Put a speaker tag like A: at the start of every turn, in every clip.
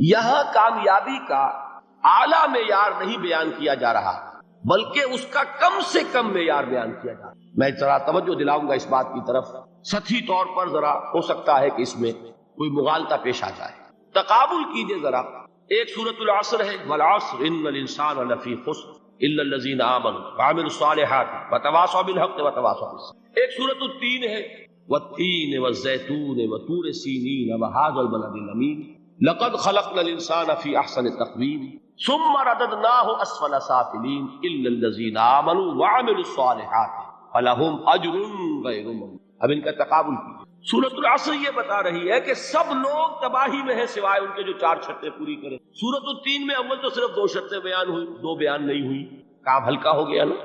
A: یہاں کامیابی کا اعلیٰ معیار نہیں بیان کیا جا رہا بلکہ اس کا کم سے کم معیار بیان کیا جا رہا. میں ذرا توجہ دلاؤں گا اس بات کی طرف. سطحی طور پر ذرا ہو سکتا ہے کہ اس میں کوئی مغالطہ پیش آ جائے. تقابل کیجئے ذرا. ایک سورۃ العصر ہے، والعصر ان الانسان لفی خسر الا الذین آمنوا وعملوا الصالحات وتواصوا بالحق وتواصوا بالصبر. ایک سورۃ التین ہے، والتین والزیتون وطور سینین وهذا البلد الامین لقد خلقنا الانسان فی احسن تقویم ثم رددناه اسفل سافلین الا الذین آمنوا وعملوا الصالحات فلہم اجر غیر ممنون. اب ان کا تقابل کیجیے. سورۃ العصر یہ بتا رہی ہے کہ سب لوگ تباہی میں ہیں سوائے ان کے جو 4 شرطیں پوری کریں. سورۃ التین میں اول تو صرف 2 شرطیں بیان ہوئی، 2 بیان نہیں ہوئی. کام ہلکا ہو گیا نا،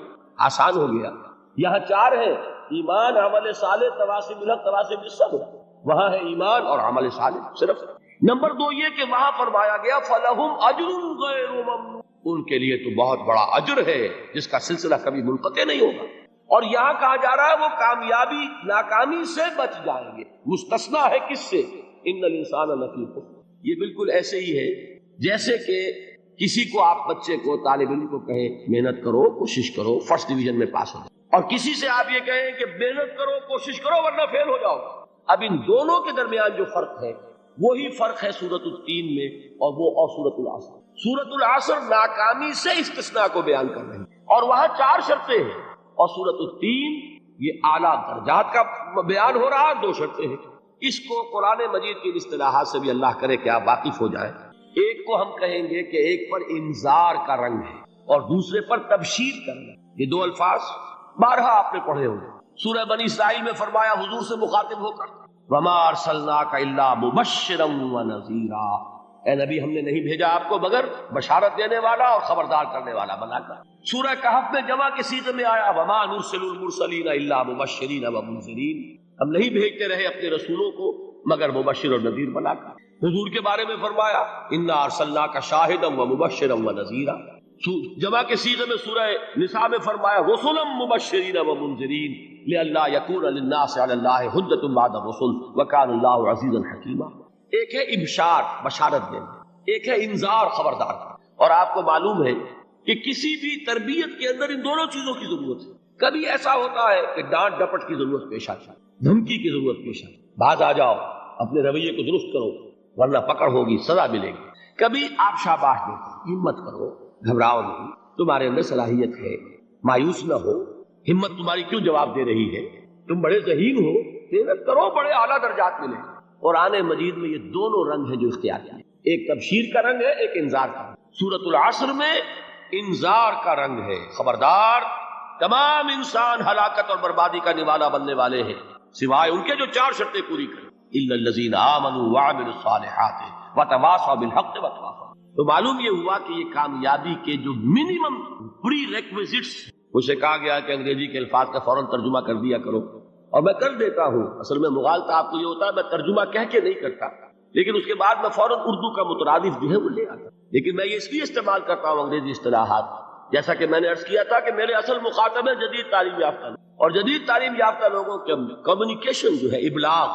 A: آسان ہو گیا. یہاں 4 ہیں، ایمان، عمل صالح، تواصی بالحق، تواصی بالصبر. وہاں ہے ایمان اور عمل صالح صرف. نمبر 2 یہ کہ وہاں فرمایا گیا فلہم اجر غیر ممنون، ان کے لیے تو بہت بڑا اجر ہے جس کا سلسلہ کبھی منقطع نہیں ہوگا. اور یہاں کہا جا رہا ہے وہ کامیابی ناکامی سے بچ جائیں گے. مستثنا ہے کس سے؟ ان الانسان لفی خسر. یہ بالکل ایسے ہی ہے جیسے کہ کسی کو آپ بچے کو، طالب علم کو کہیں محنت کرو، کوشش کرو، فرسٹ ڈویژن میں پاس ہو جاؤ، اور کسی سے آپ یہ کہیں کہ محنت کرو، کوشش کرو ورنہ فیل ہو جاؤ. اب ان دونوں کے درمیان جو فرق ہے وہی فرق ہے سورۃ التین میں اور سورۃ العصر. سورۃ العصر ناکامی سے استثناء کو بیان کر رہی ہے اور وہاں 4 شرطیں ہیں، اور سورۃ التین یہ اعلیٰ درجات کا بیان ہو رہا ہے، 2 شرطیں ہیں. اس کو قرآن مجید کی اصطلاحات سے بھی اللہ کرے کہ آپ واقف ہو جائیں. ایک کو ہم کہیں گے کہ ایک پر انذار کا رنگ ہے اور دوسرے پر تبشیر کا رنگ. یہ 2 الفاظ بارہا آپ نے پڑھے ہوں گے. سورہ بنی اسرائیل میں فرمایا حضور سے مخاطب ہو کر وما ارسلناک الا مبشرا ونذیرا، اے نبی ہم نے نہیں بھیجا آپ کو مگر بشارت دینے والا اور خبردار کرنے والا بنا کر. سورہ کہف میں جمع کے صیغے میں آیا وما نرسل المرسلین الا مبشرین ومنذرین، ہم نہیں بھیجتے رہے اپنے رسولوں کو مگر مبشر اور نذیر بنا کر. حضور کے بارے میں فرمایا انا ارسلناک شاہدا ومبشرا ونذیرا. جمع کے صیغے میں سورہ نساء میں فرمایا رسلا مبشرین ومنذرین لئلا یکون للناس علی اللہ حجۃ بعد الرسل وکان اللہ عزیزا حکیما. ایک ہے ابشار، بشارت دینا، ایک ہے انذار، خبردار. اور آپ کو معلوم ہے کہ کسی بھی تربیت کے اندر ان دونوں چیزوں کی ضرورت ہے. کبھی ایسا ہوتا ہے کہ ڈانٹ ڈپٹ کی ضرورت پیش آتی ہے، دھمکی کی ضرورت پیش آتی ہے، باز آ جاؤ، اپنے رویے کو درست کرو ورنہ پکڑ ہوگی، سزا ملے گی. کبھی آپ شاباش دیتے، ہمت کرو، گھبراؤ نہیں، تمہارے اندر صلاحیت ہے، مایوس نہ ہو، ہمت تمہاری کیوں جواب دے رہی ہے، تم بڑے ذہین ہو، محنت کرو، بڑے اعلیٰ درجات ملے. قرآن مجید میں یہ دونوں رنگ ہیں جو اختیار کیے، ایک تبشیر کا رنگ ہے، ایک انذار کا. سورۃ العصر میں انذار کا رنگ ہے، خبردار، تمام انسان ہلاکت اور بربادی کا نوالا بننے والے ہیں سوائے ان کے جو 4 شرطیں پوری کریں. الا الذین آمنوا وعملوا الصالحات وتواصوا بالحق وتواصوا. تو معلوم یہ ہوا کہ یہ کامیابی کے جو منیمم پری ریکویزٹس، اسے کہا گیا کہ انگریزی کے الفاظ کا فوراً ترجمہ کر دیا کرو، اور میں کر دیتا ہوں. اصل میں مغالطہ آپ کو یہ ہوتا ہے میں ترجمہ کہہ کے نہیں کرتا، لیکن اس کے بعد میں فوراً اردو کا مترادف جو ہے وہ لے آتا. لیکن میں یہ اس لیے استعمال کرتا ہوں انگریزی اصطلاحات، جیسا کہ میں نے عرض کیا تھا کہ میرے اصل مخاطب ہے جدید تعلیم یافتہ لوگ، اور جدید تعلیم یافتہ لوگوں کے کمیونیکیشن جو ہے، ابلاغ،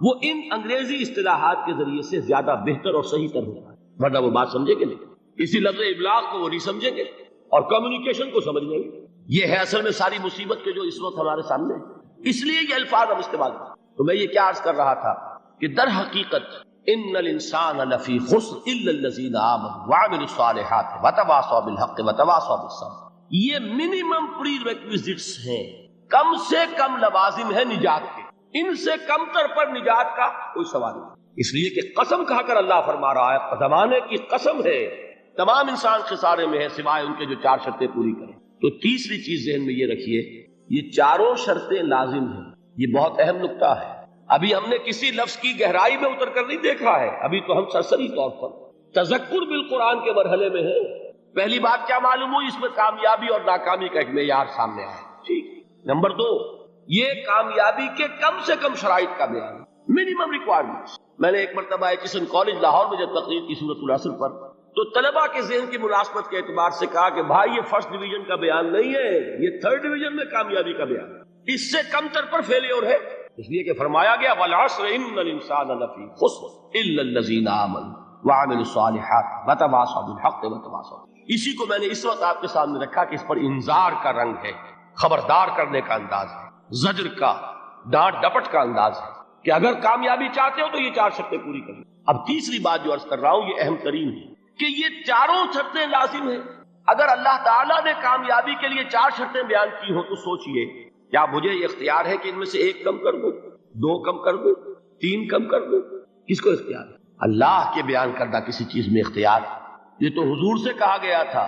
A: وہ ان انگریزی اصطلاحات کے ذریعے سے زیادہ بہتر اور صحیح تر ہوتا ہے، ورنہ وہ بات سمجھیں گے نہیں. اسی لفظ ابلاغ کو وہ نہیں سمجھیں گے اور کمیونیکیشن کو سمجھ لیں گے. یہ ہے اصل میں ساری مصیبت کے جو اس وقت ہمارے سامنے ہے، اس لیے یہ الفاظ ہم استعمال کریں. تو میں یہ کیا عرض کر رہا تھا کہ در حقیقت ان الانسان لفی خسر الا الذین آمنوا وعملوا الصالحات وتواصوا بالحق وتواصوا بالصبر. یہ منیمم پری ریکویزٹس ہیں، کم سے کم لوازم ہے نجات کے. ان سے کم تر پر نجات کا کوئی سوال نہیں. اس لیے کہ قسم کھا کر اللہ فرما رہا ہے، زمانے کی قسم ہے، تمام انسان خسارے میں ہے سوائے ان کے جو 4 شرطیں پوری کریں. تو تیسری چیز ذہن میں یہ رکھیے، یہ 4 شرطیں لازم ہیں. یہ بہت اہم نقطہ ہے. ابھی ہم نے کسی لفظ کی گہرائی میں اتر کر نہیں دیکھا ہے، ابھی تو ہم سرسری طور پر تذکر بالقرآن کے مرحلے میں ہیں. پہلی بات کیا معلوم ہوئی، اس میں کامیابی اور ناکامی کا ایک معیار سامنے آیا. ٹھیک. نمبر 2، یہ کامیابی کے کم سے کم شرائط کا بیان، منیمم ریکوائرمنٹس. میں نے ایک مرتبہ ایچسن کالج لاہور میں جب تقریر کی سورۃ العصر پر، تو طلباء کے ذہن کی مناسبت کے اعتبار سے کہا کہ بھائی یہ فرسٹ ڈویژن کا بیان نہیں ہے، یہ 3rd ڈویژن میں کامیابی کا بیان ہے، اس سے کم تر پر فیلیور ہے. اس لیے کہ فرمایا گیا والعصر ان الانسان لفی خسر الا الذین آمنوا وعملوا الصالحات وتواصوا بالحق وتواصوا۔ اسی کو میں نے اس وقت آپ کے سامنے رکھا کہ اس پر انذار کا رنگ ہے، خبردار کرنے کا انداز ہے، زجر کا، ڈانٹ ڈپٹ کا انداز ہے کہ اگر کامیابی چاہتے ہو تو یہ 4 شرطیں پوری کریں۔ اب تیسری بات جو عرض کر رہا ہوں یہ اہم ترین ہے کہ یہ 4 شرطیں لازم ہیں۔ اگر اللہ تعالیٰ نے کامیابی کے لیے 4 شرطیں بیان کی ہوں تو سوچئے کیا مجھے یہ اختیار ہے کہ ان میں سے 1 کم کر دوں، 2 کم کر دوں، 3 کم کر دوں؟ کس کو اختیار ہے؟ اللہ کے بیان کردہ کسی چیز میں اختیار ہے۔ یہ تو حضور سے کہا گیا تھا،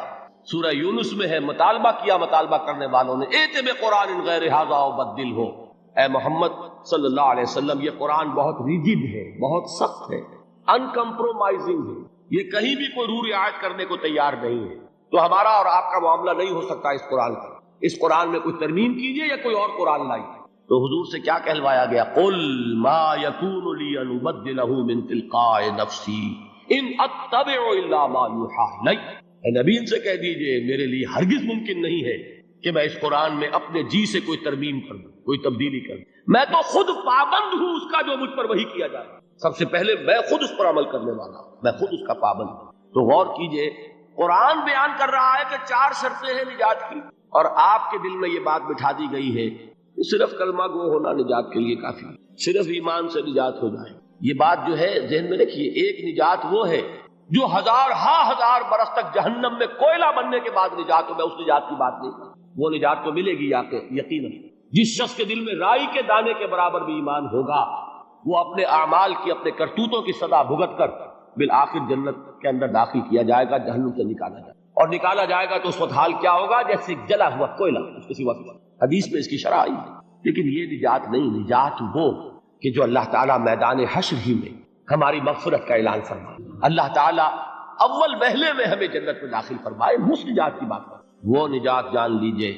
A: سورہ یونس میں ہے، مطالبہ کیا مطالبہ کرنے والوں نے، ایت بقرآن غیر ھذا وبدل ہو، اے محمد صلی اللہ علیہ وسلم یہ قرآن بہت ریجڈ ہے، بہت سخت ہے، ان کمپرومائزنگ ہے، یہ کہیں بھی کوئی روح رعایت کرنے کو تیار نہیں ہے، تو ہمارا اور آپ کا معاملہ نہیں ہو سکتا اس قرآن کا، اس قرآن میں کوئی ترمیم کیجئے یا کوئی اور قرآن لائیے۔ تو حضور سے کیا کہلوایا گیا؟ قل ما یکون لی ان ابدلہ من تلقاء نفسی ان اتبع الا ما یوحی الی۔ اے نبی ان سے کہہ دیجئے میرے لیے ہرگز ممکن نہیں ہے کہ میں اس قرآن میں اپنے جی سے کوئی ترمیم کر دوں، کوئی تبدیلی کر دوں، میں تو خود پابند ہوں اس کا جو مجھ پر وحی کیا جائے، سب سے پہلے میں خود اس پر عمل کرنے والا ہوں، میں خود اس کا پابند ہوں۔ تو غور کیجئے قرآن بیان کر رہا ہے کہ 4 شرطیں ہیں نجات کی، اور آپ کے دل میں یہ بات بٹھا دی گئی ہے کہ صرف کلمہ گو ہونا نجات کے لیے کافی ہے، صرف ایمان سے نجات ہو جائے۔ یہ بات جو ہے ذہن میں رکھیے، ایک نجات وہ ہے جو ہزار برس تک جہنم میں کوئلہ بننے کے بعد نجات ہو، میں اس نجات کی بات نہیں کرتا، وہ نجات تو ملے گی آپ کے یقیناً۔ جس شخص کے دل میں رائی کے دانے کے برابر بھی ایمان ہوگا وہ اپنے اعمال کی، اپنے کرتوتوں کی سزا بھگت کر بالآخر جنت کے اندر داخل کیا جائے گا، جہنم سے نکالا جائے گا، اور نکالا جائے گا تو اس وقت حال کیا ہوگا؟ جیسے جلا ہوا کوئلہ، اس کے سوا حدیث میں اس کی شرح آئی ہے۔ لیکن یہ نجات نہیں، نجات وہ کہ جو اللہ تعالیٰ میدان حشر ہی میں ہماری مغفرت کا اعلان فرمائے، اللہ تعالیٰ اول وہلے میں ہمیں جنت میں داخل فرمائے، اس نجات کی بات کریں۔ وہ نجات جان لیجئے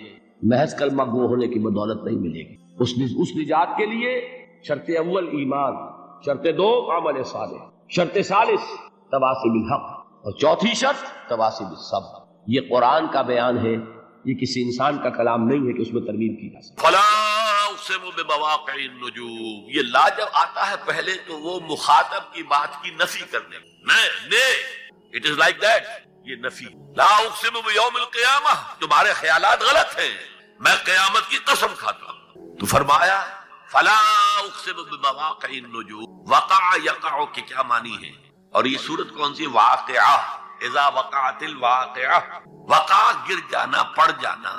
A: محض کلمہ گو ہونے کی بدولت نہیں ملے گی، اس نجات کے لیے شرط اول ایمان، شرط 2 عمل صالح، شرط ثالث تواصی بالحق، اور چوتھی شرط تواصی بالصبر۔ یہ قرآن کا بیان ہے، یہ کسی انسان کا کلام نہیں ہے کہ اس میں ترمیم کی جا سکے۔
B: فلا اقسم بمواقع النجوم، یہ لا جب آتا ہے پہلے تو وہ مخاطب کی بات کی نفی کرنے، اٹ از لائک دیٹ، یہ نفی۔ لا اقسم بیوم القیامہ، تمہارے خیالات غلط ہیں، میں قیامت کی قسم کھاتا ہوں۔ تو فرمایا فلا اقسم بمواقع النجوم، وقع یقع کے کیا معنی ہے؟ اور یہ سورت کون سی؟ واقعہ، اذا وقعت الواقعہ، وقع گر جانا، پڑ جانا،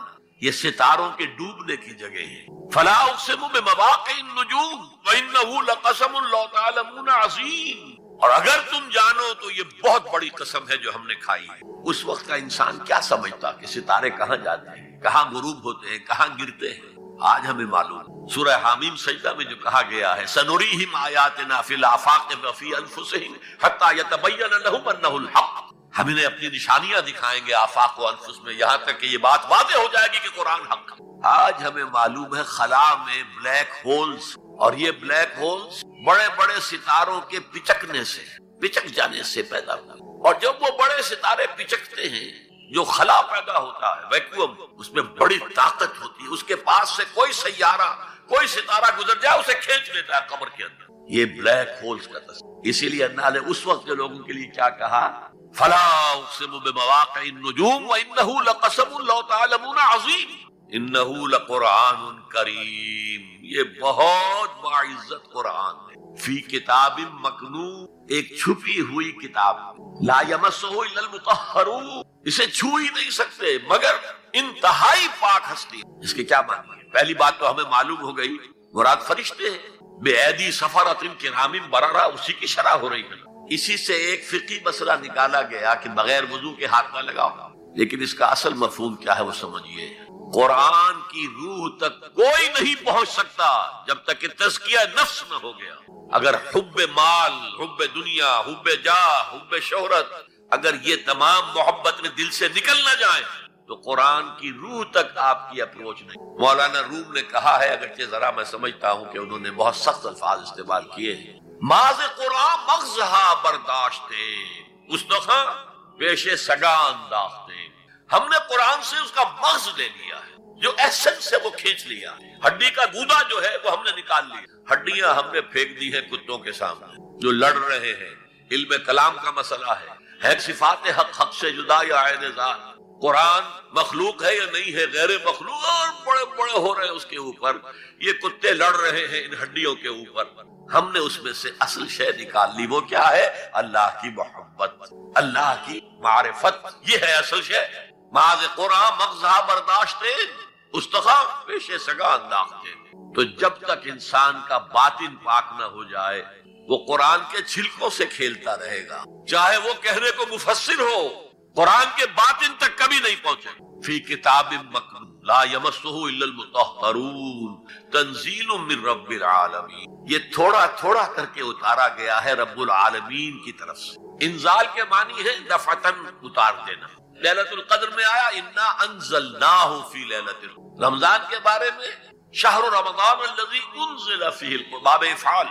B: یہ ستاروں کے ڈوبنے کی جگہ ہے۔ فلا اقسم بمواقع النجوم وانہ لقسم لو تعلمون عظیم، اور اگر تم جانو تو یہ بہت بڑی قسم ہے جو ہم نے کھائی ہے۔ اس وقت کا انسان کیا سمجھتا کہ ستارے کہاں جاتے ہیں، کہاں غروب ہوتے ہیں، کہاں گرتے ہیں؟ آج ہمیں معلوم، سورہ حامیم سجدہ میں جو کہا گیا ہے سنریہم آیاتنا فی الآفاق وفی انفسہم حتی یتبین لہم انہ الحق، ہم انہیں اپنی نشانیاں دکھائیں گے آفاق و انفس میں، یہاں تک کہ یہ بات واضح ہو جائے گی کہ قرآن حق۔ آج ہمیں معلوم ہے خلا میں بلیک ہولز، اور یہ بلیک ہولز بڑے بڑے ستاروں کے پچکنے سے، پچک جانے سے پیدا ہوتے ہیں، اور جب وہ بڑے ستارے پچکتے ہیں جو خلا پیدا ہوتا ہے، ویکیوم، اس میں بڑی طاقت ہوتی ہے، اس کے پاس سے کوئی سیارہ، کوئی ستارہ گزر جائے اسے کھینچ لیتا ہے قبر کے اندر۔ یہ بلیک ہولز کا تصور۔ اسی لیے اللہ نے اس وقت کے لوگوں کے لیے کیا کہا؟ فلا اقسم بمواقع النجوم وانہ لقسم لو تعلمون عظیم انہ لقرآن کریم، یہ بہت باعزت قرآن ہے، فی کتاب مکنون، ایک چھپی ہوئی کتاب، لا یمسہ الا المطہرون، اسے چھو ہی نہیں سکتے مگر انتہائی پاک ہستی۔ اس کے کیا معنی ہے؟ پہلی بات تو ہمیں معلوم ہو گئی، مراد فرشتے ہیں، بے ایدی سفرۃ کرام بررہ، اسی کی شرح ہو رہی ہے۔ اسی سے ایک فقہی مسئلہ نکالا گیا کہ بغیر وضو کے ہاتھ نہ لگاؤ، لیکن اس کا اصل مفہوم کیا ہے وہ سمجھیے۔ قرآن کی روح تک کوئی نہیں پہنچ سکتا جب تک کہ تزکیہ نفس نہ ہو گیا۔ اگر حب مال، حب دنیا، حب جاہ، حب شہرت، اگر یہ تمام محبت میں دل سے نکل نہ جائیں تو قرآن کی روح تک آپ کی اپروچ نہیں۔ مولانا روم نے کہا ہے، اگرچہ ذرا میں سمجھتا ہوں کہ انہوں نے بہت سخت الفاظ استعمال کیے ہیں، ماز قرآن مغزہا برداشتے استخاں پیش سگا انداختے، ہم نے قرآن سے اس کا مغز لے لیا ہے، جو ایسنس ہے وہ کھینچ لیا، ہڈی کا گودا جو ہے وہ ہم نے نکال لیا، ہڈیاں ہم نے پھینک دی ہیں کتوں کے سامنے جو لڑ رہے ہیں، علم کلام کا مسئلہ ہے صفات حق سے جدا یا عین ذات، قرآن مخلوق ہے یا نہیں ہے، غیر مخلوق، اور بڑے بڑے ہو رہے ہیں اس کے اوپر، یہ کتے لڑ رہے ہیں ان ہڈیوں کے اوپر۔ ہم نے اس میں سے اصل شے نکال لی، وہ کیا ہے؟ اللہ کی محبت، اللہ کی معرفت، یہ ہے اصل شے۔ معاذ قرآن مغزہ برداشتے استخا پیشے سگا انداختے۔ تو جب تک انسان کا باطن پاک نہ ہو جائے وہ قرآن کے چھلکوں سے کھیلتا رہے گا، چاہے وہ کہنے کو مفسر ہو، قرآن کے باطن تک کبھی نہیں پہنچے۔ فی کتاب مکنون لا یمسہ الا المطہرون تنزیل من رب العالمین، یہ تھوڑا تھوڑا کر کے اتارا گیا ہے رب العالمین کی طرف سے۔ انزال کے معنی ہے دفعتاً اتار دینا۔ لیلۃ القدر میں آیا انا انزلناہ فی لیلۃ القدر، رمضان کے بارے میں شہر رمضان الذی انزل فیہ القرآن، باب افعال،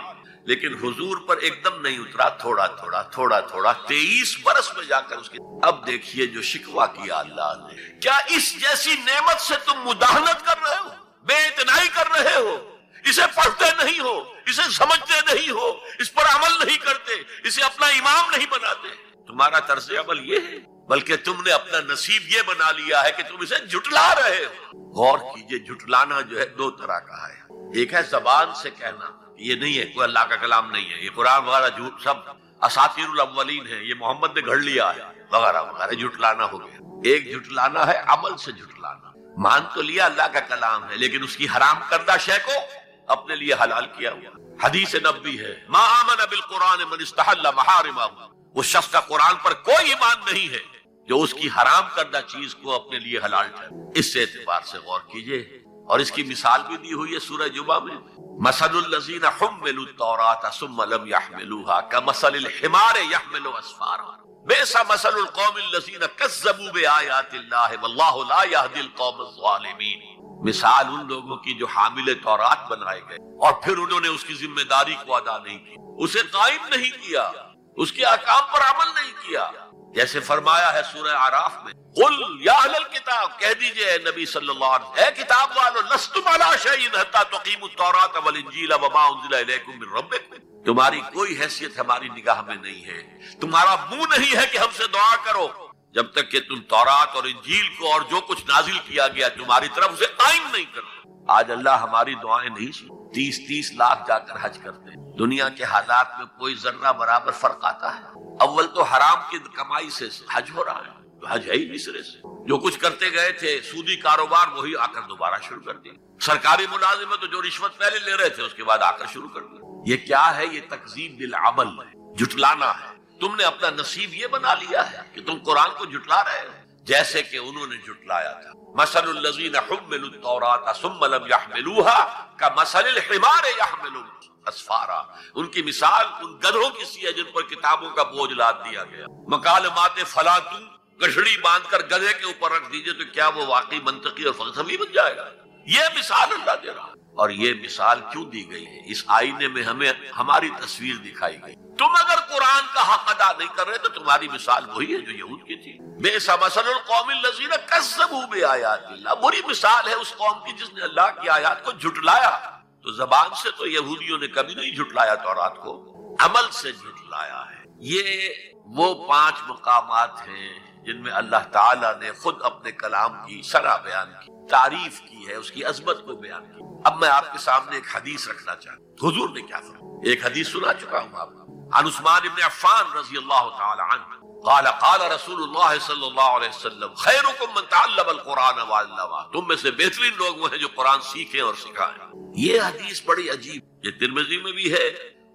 B: لیکن حضور پر ایک دم نہیں اترا، تھوڑا تھوڑا تھوڑا تھوڑا 23 برس میں جا کر اس کے۔ اب دیکھیے جو شکوہ کیا اللہ نے، کیا اس جیسی نعمت سے تم مداہنت کر رہے ہو، بے اعتنائی کر رہے ہو، اسے پڑھتے نہیں ہو، اسے سمجھتے نہیں ہو، اس پر عمل نہیں کرتے، اسے اپنا امام نہیں بناتے، تمہارا طرز عمل یہ ہے، بلکہ تم نے اپنا نصیب یہ بنا لیا ہے کہ تم اسے جھٹلا رہے ہو۔ غور کیجئے، جھٹلانا جو ہے دو طرح کا ہے، ایک ہے زبان سے کہنا یہ نہیں ہے، کوئی اللہ کا کلام نہیں ہے، یہ قرآن وغیرہ جھوٹ سب اساطیر الاولین ہے، یہ محمد نے گھڑ لیا ہے وغیرہ وغیرہ، جھٹلانا ہو گیا۔ ایک جھٹلانا ہے عمل سے جھٹلانا، مان تو لیا اللہ کا کلام ہے لیکن اس کی حرام کردہ شے کو اپنے لیے حلال کیا ہوا۔ حدیث نبوی ہے ما آمن بالقرآن من استحل محارمہ، اس شخص کا قرآن پر کوئی ایمان نہیں ہے جو اس کی حرام کردہ چیز کو اپنے لیے حلال ٹھہرائے۔ اس سے اعتبار سے غور کیجئے، اور اس کی مثال بھی دی ہوئی ہے سورہ جمعہ میں، مثل الذین حملوا التوراۃ ثم لم يحملوها كمثل الحمار يحمل اسفارا بئس مثل القوم الذین کذبوا بآیات اللہ واللہ لا يهدی القوم الظالمین۔ مثال ان لوگوں کی جو حامل تورات بنائے گئے اور پھر انہوں نے اس کی ذمہ داری کو ادا نہیں کی، اسے قائم نہیں کیا، اس کے احکام پر عمل نہیں کیا، جیسے فرمایا ہے سورہ اعراف میں قل یا اہل الکتاب، کہہ دیجئے اے نبی صلی اللہ علیہ وسلم، اے کتاب والو لستم علی شیء حتی تقیموا التوراۃ والانجیل وما انزل الیکم من ربکم، تمہاری کوئی حیثیت ہماری نگاہ میں نہیں ہے، تمہارا منہ نہیں ہے کہ ہم سے دعا کرو جب تک کہ تم تورات اور انجیل کو اور جو کچھ نازل کیا گیا تمہاری طرف اسے قائم نہیں کرو۔ آج اللہ ہماری دعائیں نہیں سنتے، 30 لاکھ جا کر حج کرتے ہیں، دنیا کے حالات میں کوئی ذرہ برابر فرق آتا ہے؟ اول تو حرام کی کمائی سے حج ہو رہا ہے، حج ہے ہی نہیں سرے سے، جو کچھ کرتے گئے تھے سودی کاروبار وہی آ کر دوبارہ شروع کر دیا، سرکاری ملازمت تو جو رشوت پہلے لے رہے تھے اس کے بعد آ کر شروع کر دیا۔ یہ کیا ہے؟ یہ تکذیب بالعمل ہے، جھٹلانا ہے۔ تم نے اپنا نصیب یہ بنا لیا ہے کہ تم قرآن کو جھٹلا رہے ہو جیسے کہ انہوں نے جھٹلایا تھا۔ مثل الذین حملوا التوراۃ ثم لم يحملوها كمثل الحمار يحمل اسفارا، ان کی مثال ان گدھوں کی سی ہے جن پر کتابوں کا بوجھ لاد دیا گیا۔ مکالمات فلاطو، گٹھڑی باندھ کر گدھے کے اوپر رکھ دیجئے تو کیا وہ واقعی منطقی اور فلسفی بن جائے گا؟ یہ مثال اللہ دے رہا ہے۔ اور یہ مثال کیوں دی گئی ہے؟ اس آئینے میں ہمیں ہماری تصویر دکھائی گئی۔ تم اگر قرآن کا حق ادا نہیں کر رہے تو تمہاری مثال وہی ہے جو یہود کی تھی۔ بئس مثل القوم الذین کذبوا بآیات اللہ، بری مثال ہے اس قوم کی جس نے اللہ کی آیات کو جھٹلایا۔ تو زبان سے تو یہودیوں نے کبھی نہیں جھٹلایا تورات کو، عمل سے جھٹلایا ہے۔ یہ وہ 5 مقامات ہیں جن میں اللہ تعالیٰ نے خود اپنے کلام کی شرح بیان کی، تعریف کی ہے، اس کی عظمت کو بیان کی۔ اب میں آپ کے سامنے ایک حدیث رکھنا چاہتا ہوں، حضور نے کیا فرمایا۔ ایک حدیث سنا چکا ہوں آپ کو، عن عثمان بن عفان رضی اللہ تعالی عنہ قال قال رسول اللہ صلی اللہ علیہ وسلم خیرکم من تعلم القرآن وعلمہ، تم میں سے بہترین لوگ وہ ہیں جو قرآن سیکھیں اور سکھائیں۔ یہ حدیث بڑی عجیب، یہ ترمذی میں بھی ہے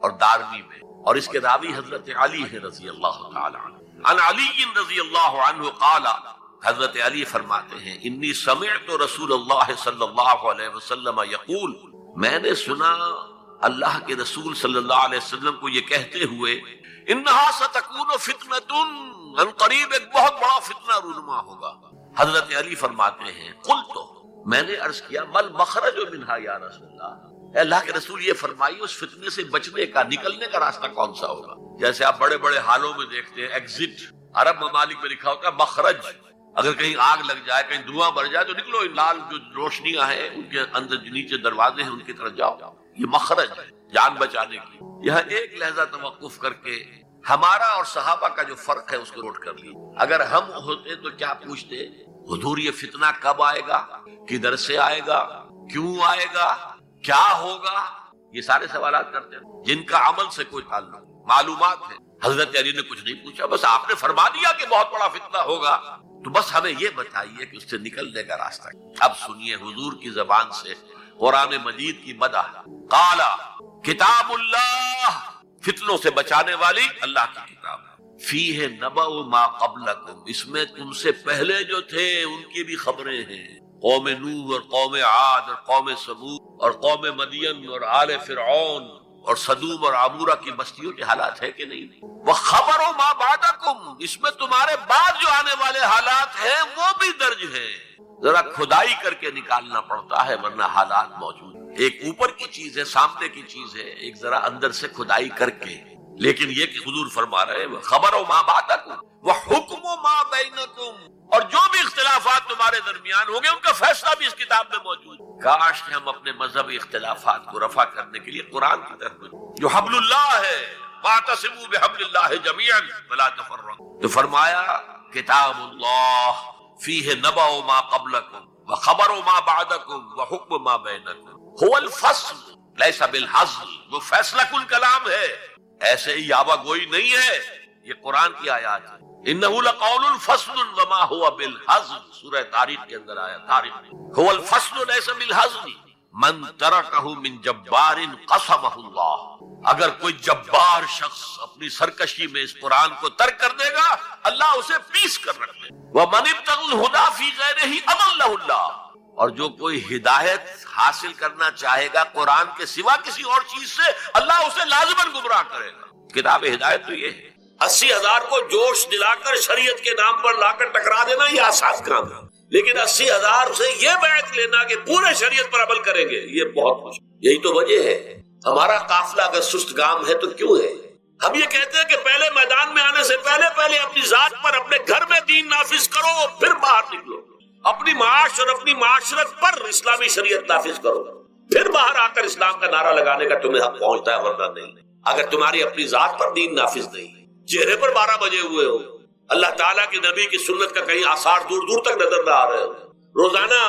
B: اور دارمی میں، اور اس کے راوی حضرت علی ہے رضی اللہ تعالی عنہ۔ عن علی رضی اللہ عنہ قال، حضرت علی فرماتے ہیں انی سمعت رسول اللہ صلی اللہ علیہ وسلم یقول، میں نے سنا اللہ کے رسول صلی اللہ علیہ وسلم کو یہ کہتے ہوئے انہا ستکون فتنۃ، ان قریب ایک بہت بڑا فتنہ رونما ہوگا۔ حضرت علی فرماتے ہیں قلت، میں نے عرض کیا مل مخرج منہا یا رسول اللہ، اے اللہ کے رسول یہ فرمائیے اس فتنے سے بچنے کا، نکلنے کا راستہ کون سا ہوگا؟ جیسے آپ بڑے بڑے حالوں میں دیکھتے ہیں ایگزٹ، عرب ممالک میں لکھا ہوتا ہے مخرج، اگر کہیں آگ لگ جائے، کہیں دھواں بڑھ جائے تو نکلو، لال جو روشنیاں ہیں ان کے اندر جو نیچے دروازے ہیں ان کی طرف جاؤ، یہ مخرج ہے جان بچانے کی۔ یہاں ایک لہجہ توقف کر کے ہمارا اور صحابہ کا جو فرق ہے اس کو نوٹ کر لی. اگر ہم ہوتے تو کیا پوچھتے؟ حضور یہ فتنہ کب آئے گا، کدھر سے آئے گا، کیوں آئے گا، کیا ہوگا؟ یہ سارے سوالات کرتے ہیں جن کا عمل سے کوئی تعلق، معلومات ہے. حضرت علی نے کچھ نہیں پوچھا، بس آپ نے فرما دیا کہ بہت بڑا فتنہ ہوگا، تو بس ہمیں یہ بتائیے کہ اس سے نکلنے کا راستہ. اب سنیے حضور کی زبان سے قرآن مجید کی مدح. قال کتاب اللہ، فتنوں سے بچانے والی اللہ کی کتاب. فیہ نبأ ما قبلکم، اس میں تم سے پہلے جو تھے ان کی بھی خبریں ہیں. قوم نوح اور قوم عاد اور قوم ثمود اور قوم مدین اور آل فرعون اور صدوم اور عمورہ کی بستیوں کے حالات ہے کہ نہیں؟ وخبر ما بعدکم، اس میں تمہارے بعد جو آنے والے حالات ہیں وہ بھی درج ہیں. ذرا کھدائی کر کے نکالنا پڑتا ہے ورنہ حالات موجود ہیں. ایک اوپر کی چیز ہے، سامنے کی چیز ہے، ایک ذرا اندر سے کھدائی کر کے. لیکن یہ کہ حضور فرما رہے ہیں خبر و ما بعدکم وحکم ما بینکم، اور جو بھی اختلافات تمہارے درمیان ہوں گے ان کا فیصلہ بھی اس کتاب میں موجود. کاش کہ ہم اپنے مذہبی اختلافات کو رفع کرنے کے لیے قرآن کی طرف جو حبل اللہ ہے، واعتصموا بحبل اللہ جميعا ولا تفرقوا، تو فرمایا کتاب اللہ فیہ نبأ ما قبلکم وخبر ما بعدکم وحکم ما بینکم هو الفصل لیس بالحزل، وہ فیصلہ کن کلام ہے، ایسے ہی یاوہ گوئی نہیں ہے. یہ قرآن کی آیات ہے. انہ لقول الفصل وما هو بالحزل، سورہ تاریخ کے اندر آیا. تاریخ هو الفصل لیس بالحزل من ترکہ من جبار قسمہ اللہ، اگر کوئی جبار شخص اپنی سرکشی میں اس قرآن کو ترک کر دے گا اللہ اسے پیس کر رکھ دے. ومن ابتغى الہدی فی غیرہ اضلہ اللہ، اور جو کوئی ہدایت حاصل کرنا چاہے گا قرآن کے سوا کسی اور چیز سے اللہ اسے لازماً گمراہ کرے گا. کتاب ہدایت تو یہ ہے. 80,000 کو جوش دلا کر شریعت کے نام پر لا کر ٹکرا دینا یہ آسان کام ہے، لیکن 80,000 سے یہ بیعت لینا کہ پورے شریعت پر عمل کریں گے یہ بہت مشکل. یہی تو وجہ ہے ہمارا قافلہ اگر سست گام ہے تو کیوں ہے. ہم یہ کہتے ہیں کہ پہلے میدان میں آنے سے پہلے اپنی ذات پر اپنے گھر میں دین نافذ کرو پھر باہر نکلو، اپنی معاش اور اپنی معاشرت پر اسلامی شریعت نافذ کرو پھر باہر آ کر اسلام کا نعرہ لگانے کا تمہیں حق پہنچتا ہے، ورنہ نہیں. اگر تمہاری اپنی ذات پر دین نافذ نہیں، چہرے پر 12 بجے ہوئے ہو، اللہ تعالیٰ کے نبی کی سنت کا کہیں آثار دور دور تک نظر نہ آ رہے ہو، روزانہ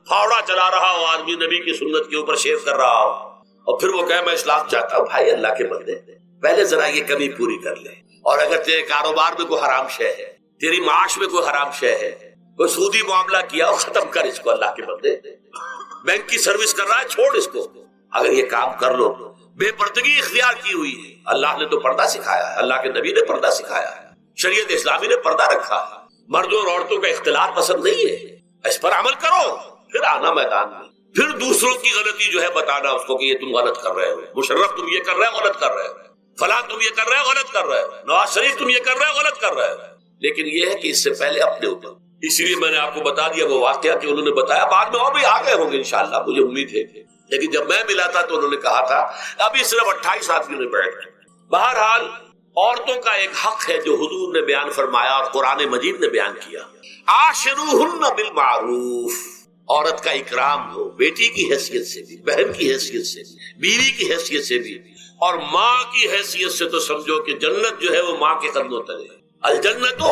B: پھاوڑا چلا رہا ہو آدمی نبی کی سنت کے اوپر شیو کر رہا ہو، اور پھر وہ کہے میں اسلام چاہتا ہوں. بھائی اللہ کے بندے پہلے ذرا یہ کمی پوری کر لے. اور اگر تیرے کاروبار میں کوئی حرام شے ہے، تیری معاش میں کوئی حرام شے ہے، کوئی سودی معاملہ کیا اور ختم کر اس کو. اللہ کے بندے بینک کی سروس کر رہا ہے چھوڑ اس کو. اگر یہ کام کر لو، بے پردگی اختیار کی ہوئی ہے. اللہ نے تو پردہ سکھایا ہے، اللہ کے نبی نے پردہ سکھایا ہے، شریعت اسلامی نے پردہ رکھا ہے. مردوں اور عورتوں کا اختلاط پسند نہیں ہے، اس پر عمل کرو پھر آنا میدان میں، پھر دوسروں کی غلطی جو ہے بتانا اس کو کہ یہ تم غلط کر رہے ہو، مشرف تم یہ کر رہے ہو غلط کر رہے ہو، فلاں تم یہ کر رہے ہو غلط کر رہے ہو، نواز شریف تم یہ کر رہے ہو غلط کر رہے ہو. لیکن یہ ہے کہ اس سے پہلے اپنے اوپر، اس لیے میں نے آپ کو بتا دیا وہ واقعہ کہ انہوں نے بتایا، بعد میں اور بھی آ گئے ہوں گے انشاءاللہ مجھے امید ہے. لیکن جب میں ملا تھا تو انہوں نے کہا تھا ابھی صرف 28 آدمیوں نے بیٹھ گئے. بہرحال عورتوں کا ایک حق ہے جو حضور نے بیان فرمایا اور قرآن مجید نے بیان کیا. عاشروہن بالمعروف، عورت کا اکرام ہو، بیٹی کی حیثیت سے بھی، بہن کی حیثیت سے بھی، بیوی کی حیثیت سے بھی، اور ماں کی حیثیت سے تو سمجھو کہ جنت جو ہے وہ ماں کے قدموں تلے. الجنت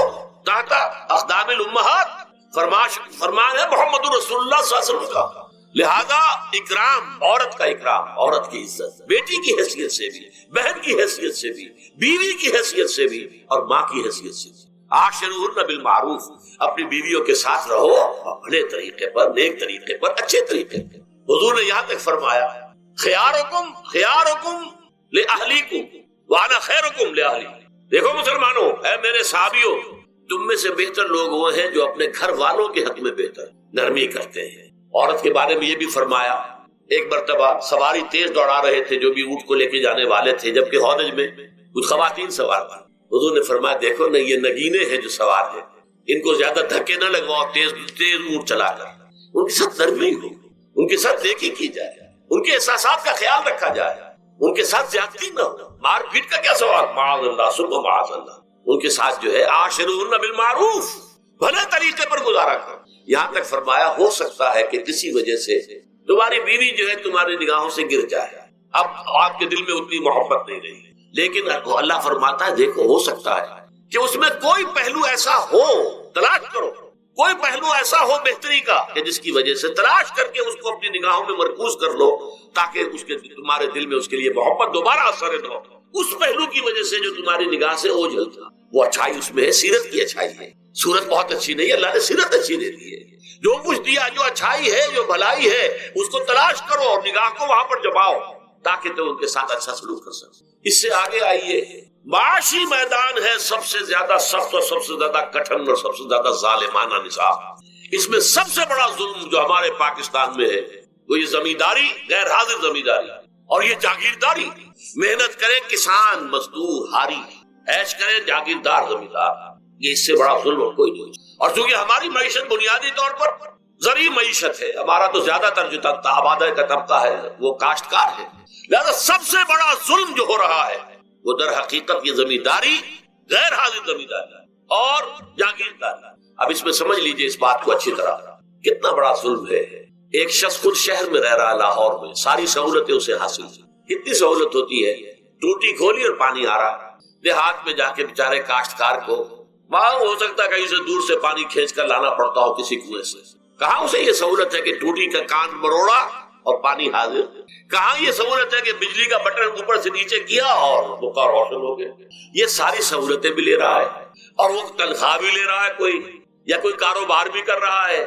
B: تحت اقدام الامہات، فرمان ہے محمد رسول اللہ صلی اللہ علیہ وسلم کا. لہذا اکرام، عورت کا اکرام، عورت کی عزت، بیٹی کی حیثیت سے بھی، بہن کی حیثیت سے بھی، بیوی کی حیثیت سے بھی، اور ماں کی حیثیت سے بھی. عاشروہن بالمعروف، اپنی بیویوں کے ساتھ رہو بھلے طریقے پر، نیک طریقے پر، اچھے طریقے پر. حضور نے یہاں تک فرمایا خیارکم لأہلیکم وانا خیرکم لأہلی. دیکھو مسلمانوں، اے میرے صحابیوں، تم میں سے بہتر لوگ وہ ہیں جو اپنے گھر والوں کے حق میں بہتر نرمی کرتے ہیں. عورت کے بارے میں یہ بھی فرمایا، ایک مرتبہ سواری تیز دوڑا رہے تھے جو بھی اونٹ کو لے کے جانے والے تھے، جبکہ ہودج میں کچھ خواتین سوار تھیں. حضور نے فرمایا دیکھو نہ یہ نگینے ہیں جو سوار ہیں، ان کو زیادہ دھکے نہ لگواؤ تیز اونٹ چلا کر. ان کے ساتھ نرمی ہو، ان کے ساتھ نیکی کی جائے، ان کے احساسات کا خیال رکھا جائے، ان کے ساتھ زیادتی نہ ہو. مار پیٹ کا کیا سوال، معاذ اللہ ثم معاذ اللہ. ان کے ساتھ جو ہے عاشروہن بالمعروف، بھلے طریقے پر گزارا کرو. یہاں تک فرمایا ہو سکتا ہے کہ کسی وجہ سے تمہاری بیوی جو ہے تمہاری نگاہوں سے گر جائے، اب آپ کے دل میں اتنی محبت نہیں رہی، لیکن اللہ فرماتا ہے دیکھو ہو سکتا ہے کہ اس میں کوئی پہلو ایسا ہو، تلاش کرو کوئی پہلو ایسا ہو بہتری کا کہ جس کی وجہ سے تلاش کر کے اس کو اپنی نگاہوں میں مرکوز کر لو، تاکہ اس کے تمہارے دل میں اس کے لیے محبت دوبارہ اثر نہ ہو۔ اس پہلو کی وجہ سے جو تمہاری نگاہ سے اوجھل تھا، وہ اچھائی اس میں ہے، سیرت کی اچھائی ہے۔ صورت بہت اچھی نہیں، اللہ نے سیرت اچھی دے دی ہے۔ جو کچھ دیا، جو اچھائی ہے، جو بھلائی ہے، اس کو تلاش کرو اور نگاہ کو وہاں پر جماؤ تاکہ تم ان کے ساتھ اچھا سلوک کر سکو۔ اس سے آگے آئیے، معاشی میدان ہے سب سے زیادہ سخت اور سب سے زیادہ کٹھن اور سب سے زیادہ ظالمانہ نظام۔ اس میں سب سے بڑا ظلم جو ہمارے پاکستان میں ہے وہ یہ زمینداری، غیر حاضر زمینداری اور یہ جاگیرداری۔ محنت کرے کسان مزدور ہاری، عیش کرے جاگیردار زمیندار، یہ اس سے بڑا ظلم کوئی نہیں۔ اور چونکہ ہماری معیشت بنیادی طور پر زرعی معیشت ہے، ہمارا تو زیادہ تر جو آبادی کا طبقہ ہے وہ کاشتکار ہے، لہذا سب سے بڑا ظلم جو ہو رہا ہے وہ در حقیقت یہ زمینداری، غیر حاضر زمینداری اور جاگیرداری۔ اب اس میں سمجھ لیجئے اس بات کو اچھی طرح، کتنا بڑا ظلم ہے۔ ایک شخص خود شہر میں رہ رہا ہے، لاہور میں، ساری سہولتیں اسے حاصل ہیں، کتنی سہولت ہوتی ہے، ٹوٹی کھولی اور پانی آ رہا۔ دیہات میں جا کے بیچارے کاشتکار کو وہاں ہو سکتا ہے کہیں سے دور سے پانی کھینچ کر لانا پڑتا ہو کسی کنویں سے۔ کہاں اسے یہ سہولت ہے کہ ٹوٹی کا کان مروڑا اور پانی حاضر؟ کہاں یہ سہولت ہے کہ بجلی کا بٹن اوپر سے نیچے کیا اور بکا روشن ہو گیا؟ یہ ساری سہولتیں بھی لے رہا ہے اور وہ تنخواہ بھی لے رہا ہے کوئی، یا کوئی کاروبار بھی کر رہا ہے،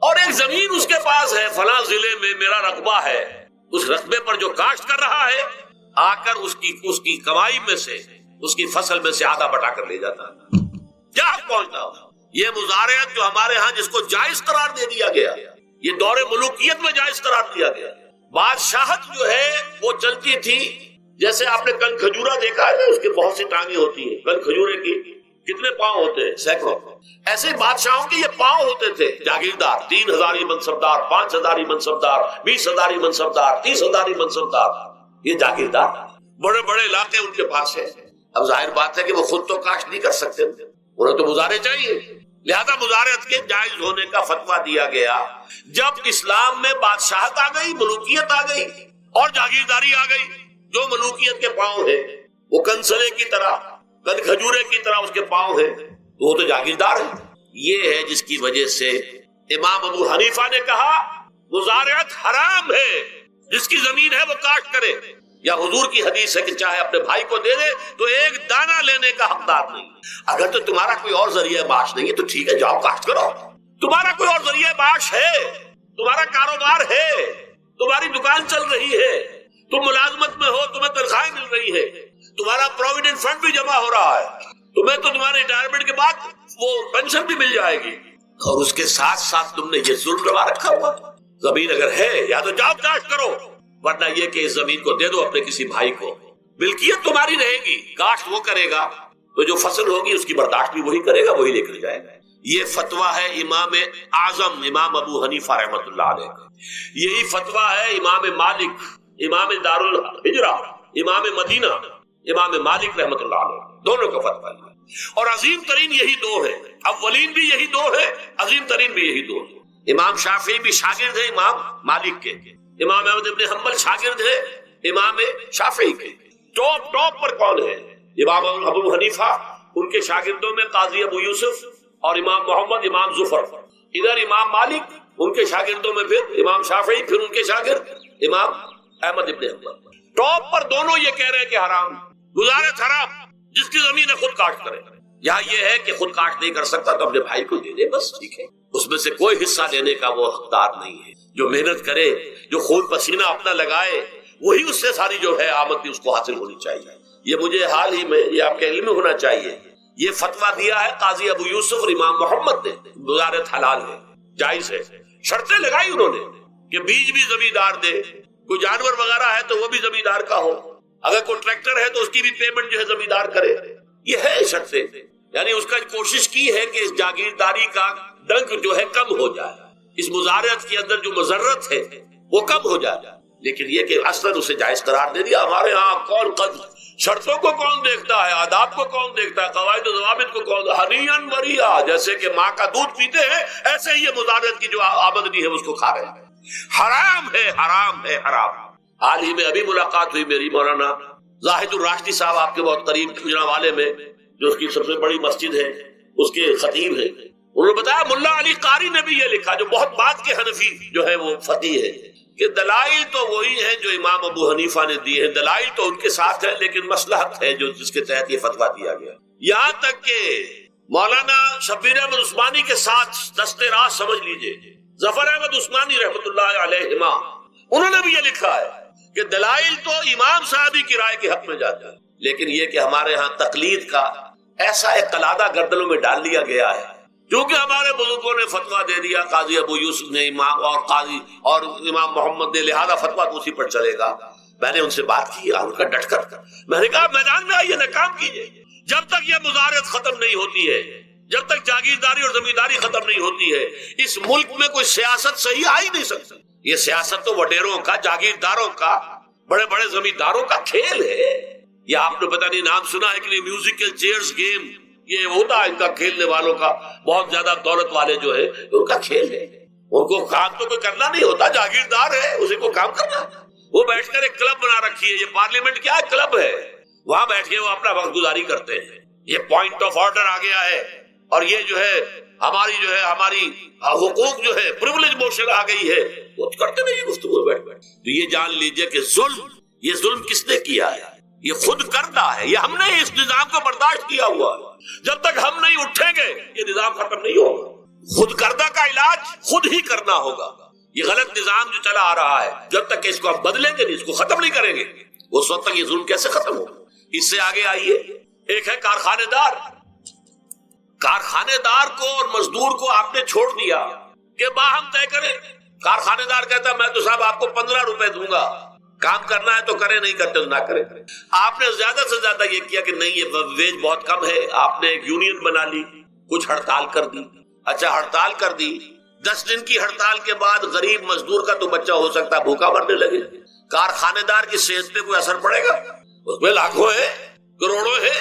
B: اور ایک زمین اس کے پاس ہے، فلاں ضلع میں میرا رقبہ ہے، اس رقبے پر جو کاشت کر رہا ہے آ کر اس کی کمائی میں سے، اس کی فصل میں سے آدھا بٹا کر لے جاتا ہے۔ کیا پہنچتا ہو؟ یہ مزارعت جو ہمارے ہاں جس کو جائز قرار دے دیا گیا، یہ دور ملوکیت میں جائز قرار دیا گیا۔ بادشاہت جو ہے وہ چلتی تھی، جیسے آپ نے کن کھجورا دیکھا ہے نا، اس کے بہت سی ٹانگیں ہوتی ہیں، کن کھجورے کی کتنے پاؤں ہوتے ہیں؟ سینکڑوں۔ ایسے بادشاہوں کے یہ پاؤں ہوتے تھے، جاگیردار 3000 منصبدار، 5000 منصبدار، 20000 منصبدار، 30000 منصبدار، یہ جاگیردار بڑے بڑے علاقے ان کے پاس ہے۔ اب ظاہر بات ہے کہ وہ خود تو کاشت نہیں کر سکتے، انہیں تو مزارع چاہیے، لہذا مزارعت کے جائز ہونے کا فتویٰ دیا گیا۔ جب اسلام میں بادشاہت آ گئی، ملوکیت آ گئی اور جاگیرداری آ گئی، جو ملوکیت کے پاؤں ہے وہ کنسلے کی طرح، کن کھجورے کی طرح اس کے پاؤں ہے، تو وہ تو جاگیردار ہے۔ یہ ہے جس کی وجہ سے امام ابو حنیفہ نے کہا مزارعت حرام ہے، جس کی زمین ہے وہ کاشت کرے، یا حضور کی حدیث ہے کہ چاہے اپنے بھائی کو دے دے تو ایک دانہ لینے کا حقدار نہیں۔ اگر تو تمہارا کوئی اور ذریعہ معاش نہیں ہے تو ٹھیک ہے، جاؤ کاشت کرو، تمہارا کوئی اور ذریعہ معاش ہے، تمہارا کاروبار ہے، تمہاری دکان چل رہی ہے، تم ملازمت میں ہو، تمہیں تنخواہیں مل رہی ہے، تمہارا پروویڈنٹ فنڈ بھی جمع ہو رہا ہے، تمہیں تو تمہارے ریٹائرمنٹ کے بعد وہ پینشن بھی مل جائے گی، اور اس کے ساتھ ساتھ تم نے یہ ظلم روا رکھا ہوا۔ زمین اگر ہے یا تو جاؤ کاشت کرو، ورنہ یہ کہ اس زمین کو دے دو اپنے کسی بھائی کو، ملکیت تمہاری رہے گی، کاشت وہ کرے گا تو جو فصل ہوگی اس کی برداشت بھی وہی کرے گا، وہی لے کر جائے گا۔ یہ فتویٰ ہے امام اعظم امام ابو حنیفہ رحمۃ اللہ علیہ کا۔ یہی فتویٰ ہے امام مالک، امام دار الحجرہ، امام مدینہ، امام مالک رحمۃ اللہ علیہ، دونوں کا فتویٰ ہے۔ اور عظیم ترین یہی دو ہے، اولین بھی یہی دو ہے، عظیم ترین بھی یہی دو ہے۔ امام شافعی بھی شاگرد ہے امام مالک کے، امام احمد ابن حنبل شاگرد ہے امام شافعی کے۔ ٹاپ پر کون ہے؟ امام ابو حنیفہ، ان کے شاگردوں میں قاضی ابو یوسف اور امام محمد، امام ظفر۔ ادھر امام مالک، ان کے شاگردوں میں پھر امام شافعی، پھر ان کے شاگرد امام احمد ابن حنبل۔ ٹاپ پر دونوں یہ کہہ رہے ہیں کہ حرام، مزارعت حرام، جس کی زمین ہے خود کاشت کرے۔ یہاں یہ ہے کہ خود کاشت نہیں کر سکتا تو اپنے بھائی کو دے دے، بس ٹھیک ہے، اس میں سے کوئی حصہ لینے کا وہ حقدار نہیں ہے۔ جو محنت کرے، جو خون پسینہ اپنا لگائے، وہی اس سے ساری جو ہے آمد بھی اس کو حاصل ہونی چاہیے۔ یہ مجھے حال ہی میں یہ آپ کے علم میں ہونا چاہیے، یہ فتویٰ دیا ہے قاضی ابو یوسف اور امام محمد نے، مزارعت حلال ہے، جائز ہے۔ شرطیں لگائی انہوں نے کہ بیج بھی زمیندار دے، کوئی جانور وغیرہ ہے تو وہ بھی زمیندار کا ہو، اگر کوئی ٹریکٹر ہے تو اس کی بھی پیمنٹ جو ہے زمیندار کرے۔ یہ ہے شرطیں، یعنی اس کا کوشش کی ہے کہ اس جاگیرداری کا ڈنک جو ہے کم ہو جائے، اس مزارعت کے اندر جو مضرت ہے وہ کم ہو جائے۔ لیکن یہ کہ اصلاً اسے جائز قرار دے دیا۔ ہمارے ہاں کون شرطوں کو کون دیکھتا ہے، آداب کو کون دیکھتا ہے، قواعد و ضوابط کو کون، ہنیئن مریا، جیسے کہ ماں کا دودھ پیتے ہیں ایسے ہی یہ مزارعت کی جو آمدنی ہے اس کو کھا رہے ہیں۔ حرام ہے، حرام ہے، حرام۔ حال ہی میں ابھی ملاقات ہوئی میری مولانا زاہد الراشدی صاحب آپ کے بہت قریب گجرانوالے میں جو اس کی سب سے بڑی مسجد ہے اس کے خطیب ہیں، انہوں نے بتایا ملا علی قاری نے بھی یہ لکھا، جو بہت بعد کے حنفی جو ہے وہ فقیہ ہے، کہ دلائل تو وہی ہیں جو امام ابو حنیفہ نے دیے ہیں، دلائل تو ان کے ساتھ ہے، لیکن مصلحت ہے جو جس کے تحت یہ فتویٰ دیا گیا۔ یہاں تک کہ مولانا شبیر احمد عثمانی کے ساتھ دستے راست سمجھ لیجئے، ظفر احمد عثمانی رحمۃ اللہ علیہما، انہوں نے بھی یہ لکھا ہے کہ دلائل تو امام صاحبی کی رائے کے حق میں جاتا ہے، لیکن یہ کہ ہمارے ہاں تقلید کا ایسا ایک قلادہ گردنوں میں ڈال لیا گیا ہے، کیونکہ ہمارے بزرگوں نے فتویٰ دے دیا، قاضی ابو یوسف نے امام اور قاضی اور امام محمد نے، لہذا فتویٰ تو اسی پر چلے گا۔ میں نے ان سے بات کی ان کا ڈٹ کر، میں نے کہا میدان میں آئیے، نہ کام کیجیے، جب تک یہ مزارعت ختم نہیں ہوتی ہے، جب تک جاگیرداری اور زمینداری ختم نہیں ہوتی ہے، اس ملک میں کوئی سیاست صحیح آ ہی نہیں سکتی۔ یہ سیاست تو وڈیروں کا، جاگیرداروں کا، بڑے بڑے زمینداروں کا کھیل ہے۔ یہ آپ نے پتہ نہیں نام سنا ہے کہ نہیں، میوزیکل چیئرز گیم، یہ ہوتا ہے ان کا کھیلنے والوں کا، بہت زیادہ دولت والے جو ہے ان کا کھیل ہے، ان کو کام تو کوئی کرنا نہیں ہوتا، جاگیردار ہے اسے کو کام کرنا ہے۔ وہ بیٹھ کر ایک کلب بنا رکھی ہے، یہ پارلیمنٹ کیا ہے، کلب ہے، وہاں بیٹھ کے وہ اپنا وقت گزاری کرتے ہیں۔ یہ پوائنٹ آف آرڈر آ گیا ہے، اور یہ جو ہے ہماری حقوق جو ہے پریولیج موشن آ گئی ہے، وہ کرتے نہیں یہ گفتگو بیٹھ بیٹھ۔ تو یہ جان لیجئے کہ یہ ظلم کس نے کیا ہے، یہ خود کردہ ہے، یہ ہم نے اس نظام کو برداشت کیا ہوا ہے۔ جب تک ہم نہیں اٹھیں گے یہ نظام ختم نہیں ہوگا۔ خود کردہ کا علاج خود ہی کرنا ہوگا۔ یہ غلط نظام جو چلا آ رہا ہے، جب تک اس کو ہم بدلیں گے نہیں، اس کو ختم نہیں کریں گے، اس وقت تک یہ ظلم کیسے ختم ہوگا۔ اس سے آگے آئیے، ایک ہے کارخانے دار۔ کارخانے دار کو اور مزدور کو آپ نے چھوڑ دیا کہ باہم طے کریں۔ کارخانے دار کہتا ہے میں تو صاحب آپ کو 15 روپے دوں گا، کام کرنا ہے تو کریں، نہیں کرتے تو نہ کریں۔ آپ نے زیادہ سے زیادہ یہ کیا کہ نہیں یہ ویج بہت کم ہے، آپ نے ایک یونین بنا لی، کچھ ہڑتال کر دی۔ اچھا ہڑتال کر دی، 10 دن کی ہڑتال کے بعد غریب مزدور کا تو بچہ ہو سکتا ہے بھوکا مرنے لگے، کارخانے دار کی صحت پہ کوئی اثر پڑے گا؟ اس میں لاکھوں ہے، کروڑوں ہے،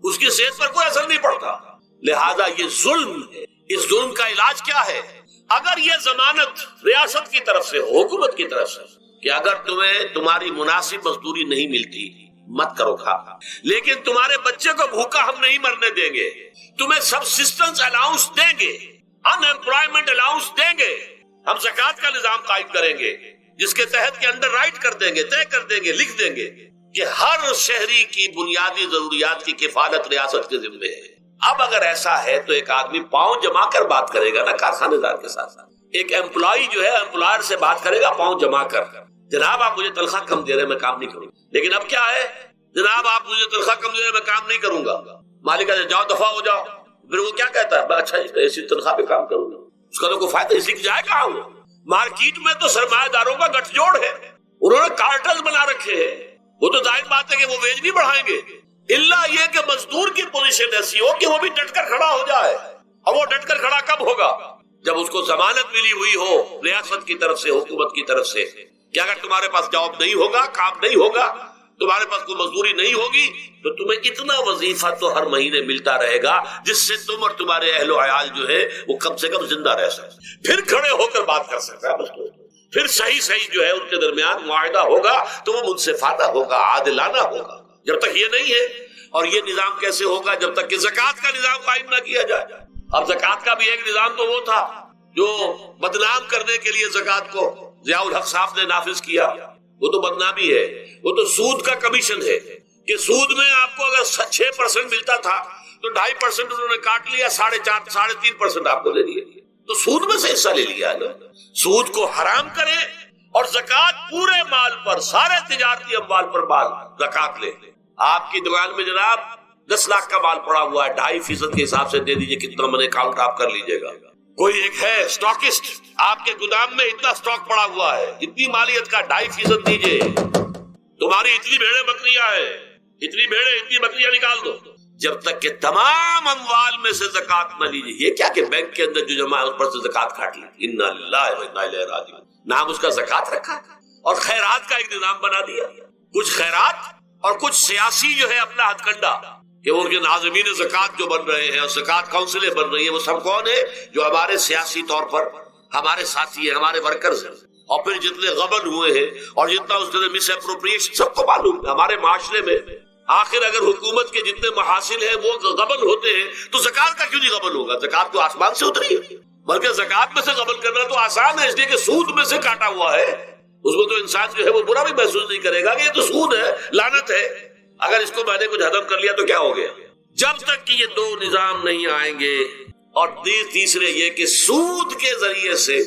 B: اس کی صحت پر کوئی اثر نہیں پڑتا۔ لہذا یہ ظلم ہے۔ اس ظلم کا علاج کیا ہے؟ اگر یہ ضمانت ریاست کی طرف سے، حکومت کی طرف سے، کہ اگر تمہیں تمہاری مناسب مزدوری نہیں ملتی مت کرو کھا، لیکن تمہارے بچے کو بھوکا ہم نہیں مرنے دیں گے، تمہیں سبسسٹنس الاؤنس دیں گے، ان امپلائمنٹ الاؤنس دیں گے، ہم زکوٰۃ کا نظام قائم کریں گے جس کے تحت کے انڈر رائٹ کر دیں گے، طے کر دیں گے، لکھ دیں گے کہ ہر شہری کی بنیادی ضروریات کی کفالت ریاست کے ذمے ہے۔ اب اگر ایسا ہے تو ایک آدمی پاؤں جما کر بات کرے گا نا کارخانے دار کے ساتھ ساتھ، ایک امپلائی جو ہے امپلائر سے بات کرے گا پاؤں جما کر، جناب آپ مجھے تنخواہ کم دے رہے میں کام نہیں کروں گا۔ لیکن اب کیا ہے، جناب آپ مجھے تنخواہ کم دے رہے میں کام نہیں کروں گا، مالک کہتے جاؤ دفعہ ہو جاؤ۔ پھر وہ کیا کہتا ہے، اچھا ایسی تنخواہ پہ کام کروں گا، اس کا تو کوئی فائدہ اسی کی جائے کہاں ہو۔ مارکیٹ میں تو سرمایہ داروں کا گٹھ جوڑ ہے، انہوں نے کارٹلز بنا رکھے ہیں، وہ تو ظاہر بات ہے کہ وہ ویج نہیں بڑھائیں گے، اللہ یہ کہ مزدور کی پوزیشن ایسی ہو کہ وہ بھی ڈٹ کر کھڑا ہو جائے۔ اور وہ ڈٹ کر کھڑا کب ہوگا؟ جب اس کو ضمانت ملی ہوئی ہو ریاست کی طرف سے، حکومت کی طرف سے، کہ اگر تمہارے پاس جاب نہیں ہوگا، کام نہیں ہوگا، تمہارے پاس کوئی مزدوری نہیں ہوگی، تو تمہیں اتنا وظیفہ تو ہر مہینے ملتا رہے گا جس سے تم اور تمہارے اہل و عیال جو ہے وہ کم سے کم زندہ رہ سکتے، پھر کھڑے ہو کر بات کر سکتا ہے، پھر صحیح جو ہے ان کے درمیان معاہدہ ہوگا تو وہ منصفانہ ہوگا، عادلانہ ہوگا۔ جب تک یہ نہیں ہے، اور یہ نظام کیسے ہوگا جب تک کہ زکوٰۃ کا نظام قائم نہ کیا جائے۔ اب زکوٰۃ کا بھی ایک نظام تو وہ تھا جو بدنام کرنے کے لیے زکوٰۃ کو ضیاء الحق صاحب نے نافذ کیا، وہ تو بدنامی ہے، وہ تو سود کا کمیشن ہے کہ سود میں آپ کو اگر 6% ملتا تھا تو 2.5% انہوں نے کاٹ لیا، 4.5 3.5% آپ کو دے دیا، تو سود میں سے حصہ لے لیا نا۔ سود کو حرام کرے اور زکوٰۃ پورے مال پر، سارے تجارتی اموال پر مال زکوٰۃ لے۔ آپ کی دکان میں جناب 10 لاکھ کا مال پڑا ہوا ہے، 2.5% کے حساب سے دے دیجئے کتنا من اکاؤنٹ آپ کر لیجئے گا۔ کوئی ایک ہے اسٹاکسٹ، آپ کے گودام میں اتنا اسٹاک پڑا ہوا ہے، اتنی مالیت کا 2.5% دیجئے، تمہاری اتنی بھیڑیں بکریاں ہیں، اتنی بھیڑیں اتنی بکریاں نکال دو، جب تک کہ تمام اموال میں سے زکوٰۃ نہ لیجیے۔ یہ کیا کہ بینک کے اندر جو جمع ہے اس پر سے زکوٰۃ کاٹ لی، انا للہ و انا الیہ راجعون، نام اس کا زکوٰۃ رکھا، اور خیرات کا ایک نظام بنا دیا، کچھ خیرات اور کچھ سیاسی جو ہے اپنا ہتھ کنڈا، کہ وہ جو ناظمین زکوٰۃ جو بن رہے ہیں اور زکوٰۃ کونسلیں بن رہی ہیں، وہ سب کون ہے؟ جو ہمارے سیاسی طور پر ہمارے ساتھی ہیں، ہمارے ورکرز ہیں، اور پھر جتنے غبن ہوئے ہیں اور جتنا اس کے مس اپروپریشن سب کو معلوم ہے ہمارے معاشرے میں. آخر اگر حکومت کے جتنے محاصل ہیں وہ غبن ہوتے ہیں تو زکات کا کیوں نہیں غبن ہوگا؟ زکات تو آسمان سے اتری ہے. بلکہ زکات میں سے غبن کرنا تو آسان ہے، اس لیے کہ سود میں سے کاٹا ہوا ہے. اس میں تو انسان جو ہے وہ برا بھی محسوس نہیں کرے گا کہ یہ تو سود ہے، لعنت ہے. اگر اس کو میں نے کچھ ہضم کر لیا تو کیا ہو گیا؟ جب تک کہ یہ دو نظام نہیں آئیں گے، اور تیسرے یہ کہ سود کے ذریعے سے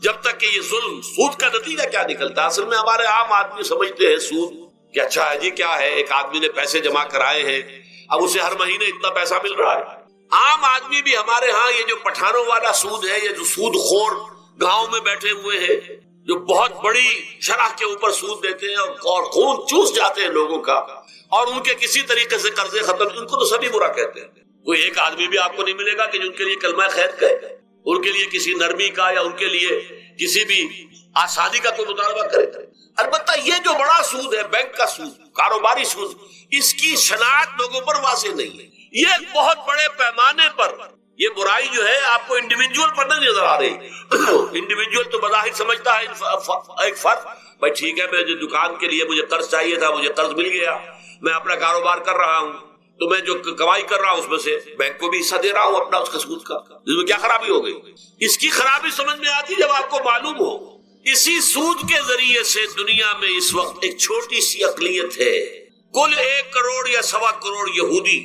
B: جب تک کہ یہ ظلم، سود کا نتیجہ کیا نکلتا ہے؟ اصل میں ہمارے عام آدمی سمجھتے ہیں سود کہ اچھا ہے جی، کیا ہے، ایک آدمی نے پیسے جمع کرائے ہیں، اب اسے ہر مہینے اتنا پیسہ مل رہا ہے. عام آدمی بھی ہمارے ہاں یہ جو پٹھانوں والا سود ہے، یہ جو سود خور گاؤں میں بیٹھے ہوئے ہیں جو بہت بڑی شرح کے اوپر سود دیتے ہیں اور خون چوس جاتے ہیں لوگوں کا، اور ان کے کسی طریقے سے قرضے ختم، ان کو تو سبھی برا کہتے ہیں. کوئی ایک آدمی بھی آپ کو نہیں ملے گا کہ جن کے لیے کلمہ خیر کہے، ان کے لیے کسی نرمی کا یا ان کے لیے کسی بھی آسانی کا کوئی مطالبہ کرے. البتہ یہ جو بڑا سود ہے، بینک کا سود، کاروباری سود، اس کی شناخت لوگوں پر واضح نہیں ہے. یہ ایک بہت بڑے پیمانے پر یہ برائی جو ہے آپ کو انڈیویجول پر نہیں نظر آ رہی. انڈیویجول تو بظاہر سمجھتا ہے ایک فرد، بھائی ٹھیک ہے، میں جو دکان کے لیے مجھے قرض چاہیے تھا، مجھے قرض مل گیا، میں اپنا کاروبار کر رہا ہوں، تو میں جو کمائی کر رہا ہوں اس میں سے بینک کو بھی حصہ دے رہا ہوں اپنا، اس کا سود کا. اس میں کیا خرابی ہو گئی؟ اس کی خرابی سمجھ میں آتی جب آپ کو معلوم ہو اسی سود کے ذریعے سے دنیا میں اس وقت ایک چھوٹی سی اقلیت ہے، کل 1 کروڑ یا 1.25 کروڑ یہودی،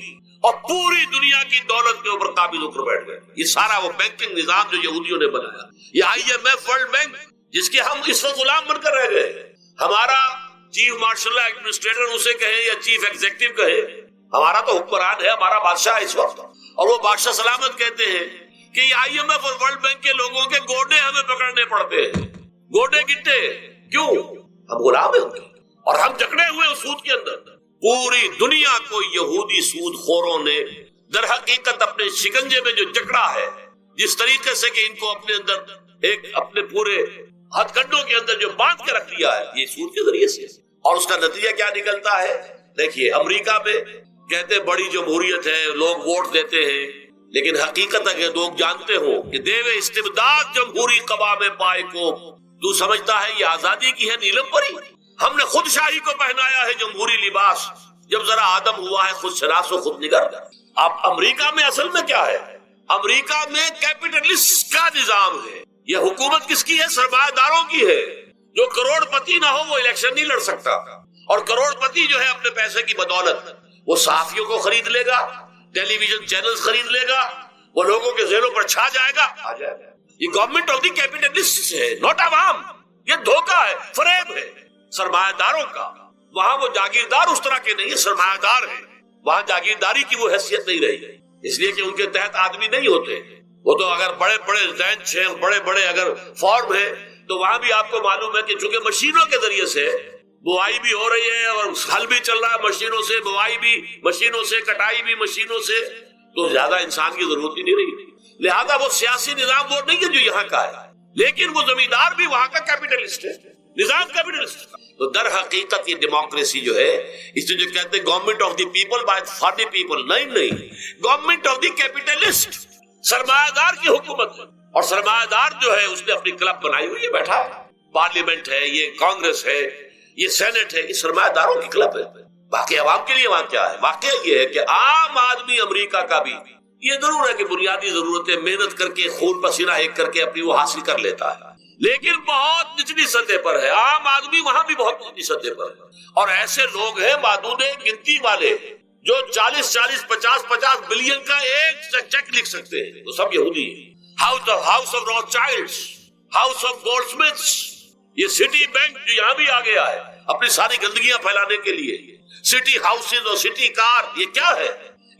B: اور پوری دنیا کی دولت کے اوپر قابض ہو کر بیٹھ گئے. یہ سارا وہ بینکنگ نظام جو یہودیوں نے بنایا، یہ IMF ورلڈ بینک جس کے ہم اس وقت غلام بن کر رہ گئے. ہمارا چیف مارشل ایڈمنسٹریٹر اسے کہے یا چیف ایگزیکٹو کہے، ہمارا تو حکمران ہے، ہمارا بادشاہ اس وقت، اور وہ بادشاہ سلامت کہتے ہیں کہ یہ IMF اور ورلڈ بینک کے لوگوں کے گوڈے ہمیں پکڑنے پڑتے ہیں. گوڈے گٹے کیوں؟ ہم غلام ہیں ان کے، اور ہم جکڑے ہوئے اس سود کے اندر. پوری دنیا کو یہودی سود خوروں نے در حقیقت اپنے شکنجے میں جو جکڑا ہے، جس طریقے سے کہ ان کو اپنے اندر ایک اپنے پورے ہتھ کنڈوں کے اندر جو باندھ کے رکھ دیا ہے، یہ سود کے ذریعے سے. اور اس کا نتیجہ کیا نکلتا ہے؟ دیکھیے، امریکہ میں کہتے بڑی جمہوریت ہے، لوگ ووٹ دیتے ہیں، لیکن حقیقت اگر لوگ جانتے ہو کہ دیو استبداد جمہوری قوام پائے کو، تو سمجھتا ہے یہ آزادی کی ہے نیلم پری. ہم نے خود شاہی کو پہنایا ہے جمہوری لباس، جب ذرا آدم ہوا ہے خود شناس و خود نگر. اب امریکہ میں اصل میں کیا ہے؟ امریکہ میں کیپٹلسٹ کا نظام ہے. یہ حکومت کس کی ہے؟ سرمایہ داروں کی ہے. جو کروڑ پتی نہ ہو وہ الیکشن نہیں لڑ سکتا، اور کروڑ پتی جو ہے اپنے پیسے کی بدولت وہ صحافیوں کو خرید لے گا، ٹیلی ویژن چینلز خرید لے گا، وہ لوگوں کے ذہنوں پر چھا جائے گا. یہ گورنمنٹ آف دی کیپٹلسٹ ہے، نوٹ عوام. یہ دھوکہ ہے، فریب ہے سرمایہ داروں کا. وہاں وہ جاگیردار اس طرح کے نہیں، سرمایہ دار ہیں. وہاں جاگیرداری کی وہ حیثیت نہیں رہی، اس لیے کہ ان کے تحت آدمی نہیں ہوتے. وہ تو اگر بڑے بڑے رینچ ہیں، بڑے بڑے اگر فارم ہیں، تو وہاں بھی آپ کو معلوم ہے کہ چونکہ مشینوں کے ذریعے سے بوائی بھی ہو رہی ہے اور ہل بھی چل رہا ہے مشینوں سے، بوائی بھی مشینوں سے، کٹائی بھی مشینوں سے، تو زیادہ انسان کی ضرورت ہی نہیں رہی. لہذا وہ سیاسی نظام وہ نہیں ہے جو یہاں کا ہے، لیکن وہ زمیندار بھی وہاں کا کیپٹلسٹ ہے، نظام کیپٹلسٹ. تو در حقیقت یہ ڈیموکریسی جو ہے، اس سے جو کہتے ہیں government of the people by for the people, نہیں، گورنمنٹ آف دی کیپٹلسٹ، سرمایہ دار کی حکومت ہے. اور سرمایہ دار جو ہے اس نے اپنی کلب بنائی ہوئی ہے، بیٹھا ہے، پارلیمنٹ ہے، یہ کانگریس ہے، یہ سینٹ ہے، یہ سرمایہ داروں کی کلب ہے. باقی عوام کے لیے وہاں کیا ہے؟ واقعہ یہ ہے کہ عام آدمی امریکہ کا بھی یہ ضرور ہے کہ بنیادی ضرورتیں محنت کر کے، خون پسینہ ایک کر کے اپنی وہ حاصل کر لیتا ہے، لیکن بہت نچلی سطح پر ہے. عام آدمی وہاں بھی بہت نچلی سطح پر ہے. اور ایسے لوگ ہیں معدود گنتی والے جو 40 50 بلین کا ایک چیک لکھ سکتے ہیں، وہ سب یہودی ہیں. House of Rothschilds, house of Goldsmiths, یہ سٹی بینک جو یہاں بھی آ گیا ہے اپنی ساری گندگیاں پھیلانے کے لیے، سٹی ہاؤسز اور سٹی کار، یہ کیا ہے؟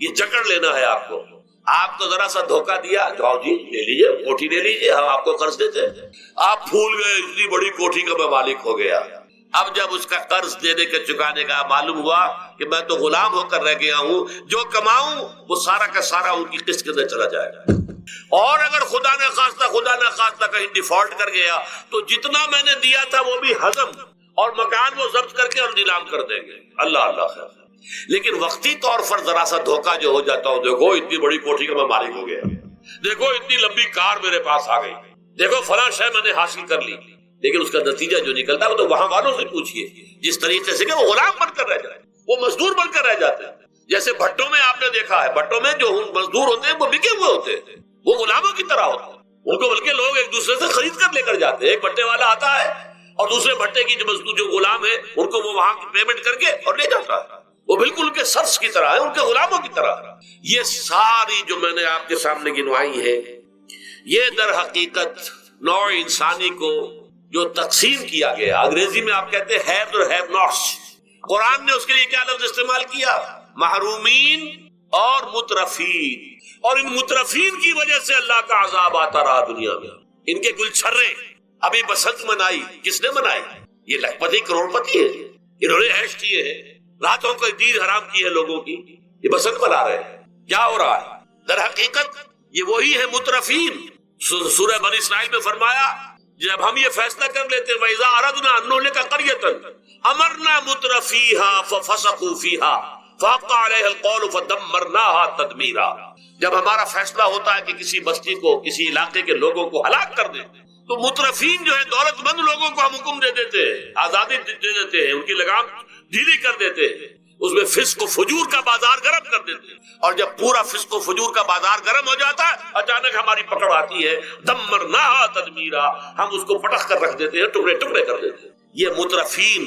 B: یہ جکڑ لینا ہے آپ کو. آپ کو ذرا سا دھوکہ دیا، جاؤ جی لے لیجیے، کوٹھی لے لیجیے، ہم آپ کو قرض دیتے ہیں. آپ بھول گئے اتنی بڑی کوٹھی کا میں مالک ہو گیا. اب جب اس کا قرض دینے کے چکانے کا معلوم ہوا کہ میں تو غلام ہو کر رہ گیا ہوں، جو کماؤں وہ سارا کا سارا ان کی قسط کے اندر چلا جائے گا. اور اگر خدا نہ خواستہ کہیں ڈیفالٹ کر گیا تو جتنا میں نے دیا تھا وہ بھی ہضم، اور مکان وہ ضبط کر کے اور نیلام کر دیں گے. اللہ خیر. لیکن وقتی طور پر ذرا سا دھوکہ جو ہو جاتا ہوں، دیکھو اتنی بڑی کوٹھی کا میں مالک ہو گیا، دیکھو اتنی لمبی کار میرے پاس آ گئی، دیکھو فلاں شے میں نے حاصل کر لی، لیکن اس کا نتیجہ جو نکلتا ہے وہ تو وہاں والوں سے پوچھیے جس طریقے سے کہ وہ غلام بن کر رہ جائے، وہ مزدور بن کر رہ جاتے ہیں. جیسے بھٹوں میں آپ نے دیکھا ہے، بھٹوں میں جو مزدور ہوتے ہیں وہ بکے ہوئے ہوتے ہیں، وہ غلاموں کی طرح ہوتے ہیں. ان کو بلکہ لوگ ایک دوسرے سے خرید کر لے کر جاتے ہیں. ایک بھٹے والا آتا ہے اور دوسرے بھٹے کی جو مزدور جو غلام ہے ان کو وہ وہاں پیمنٹ کر کے اور لے جاتا ہے. وہ بالکل ان کے سرس کی طرح ہے، ان کے غلاموں کی طرح. یہ ساری جو میں نے آپ کے سامنے گنوائی ہے، یہ در حقیقت نوع انسانی کو جو تقسیم کیا گیا، انگریزی میں آپ کہتے ہیں ہیوز اور ہیو ناٹس. قرآن نے اس کے لیے کیا لفظ استعمال کیا؟ محرومین اور مترفین. اور ان مترفین کی وجہ سے اللہ کا عذاب آتا رہا دنیا میں. ان کے گلچھرے ابھی بسنت منائی، کس نے منائی؟ یہ لکھپتی کروڑ پتی ہے، انہوں نے عیش کیے ہیں، راتوں کو دید حرام کی ہے لوگوں کی، یہ بسنت منا رہے ہیں. کیا ہو رہا ہے؟ در حقیقت یہ وہی ہے مترفین. سورہ بنی اسرائیل میں فرمایا جب ہم یہ فیصلہ کر لیتے ہیں وَإِذَا أَرَدْنَا أَن نُهْلِكَ قَرْيَةً أَمَرْنَا مُتْرَفِيهَا فَفَسَقُوا فِيهَا فَحَقَّ عَلَيْهَا الْقَوْلُ فَدَمَّرْنَاهَا تَدْمِيرًا. جب ہمارا فیصلہ ہوتا ہے کہ کسی بستی کو، کسی علاقے کے لوگوں کو ہلاک کر دیں، تو مترفین جو ہے دولت مند لوگوں کو ہم حکم دے دیتے ہیں، آزادی دے دیتے ہیں، ان کی لگام ڈھیلی کر دیتے ہیں، اس میں فسق و فجور کا بازار گرم کر دیتے ہیں. اور جب پورا فسق و فجور کا بازار گرم ہو جاتا ہے، اچانک ہماری پکڑ آتی ہے، دمرناہا تدمیرا، ہم اس کو پٹخ کر رکھ دیتے ہیں، ٹکڑے ٹکڑے کر دیتے ہیں. یہ مترفین.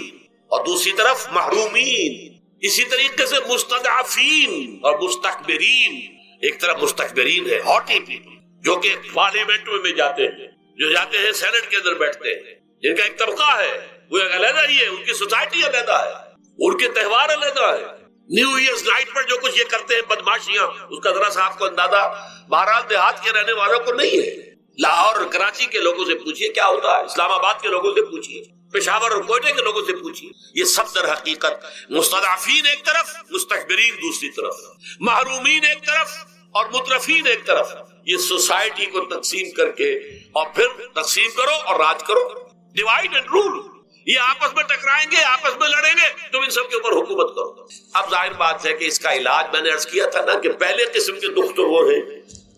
B: اور دوسری طرف محرومین، اسی طریقے سے مستضعفین اور مستکبرین. ایک طرف مستکبرین ہے، ہاٹی پیپل، جو کہ پارلیمنٹ میں جاتے ہیں، جو جاتے ہیں سینٹ کے اندر بیٹھتے ہیں، جن کا ایک طبقہ ہے، وہ ایک علیحدہ ہی ہے، ان کی سوسائٹی علیحدہ ہے، ان کے تہوار علیحدہ ہے. نیو ایئرز نائٹ پر جو کچھ یہ کرتے ہیں بدماشیاں، اس کا ذرا سا آپ کو اندازہ بہرحال دیہات کے رہنے والوں کو نہیں ہے. لاہور اور کراچی کے لوگوں سے پوچھیے کیا ہوتا ہے، اسلام آباد کے لوگوں سے پوچھیے، پشاور اور کوئٹہ کے لوگوں سے پوچھیے. یہ سب در حقیقت مستضعفین ایک طرف، مستکبرین دوسری طرف، محرومین ایک طرف اور مترفین ایک طرف. یہ سوسائٹی کو تقسیم کر کے اور پھر تقسیم کرو اور راج کرو، ڈیوائڈ اینڈ رول. یہ آپس میں ٹکرائیں گے، آپس میں لڑیں گے، تم ان سب کے اوپر حکومت کرو. اب ظاہر بات ہے کہ اس کا علاج میں نے عرض کیا تھا نا کہ پہلے قسم کے دکھ تو وہ ہیں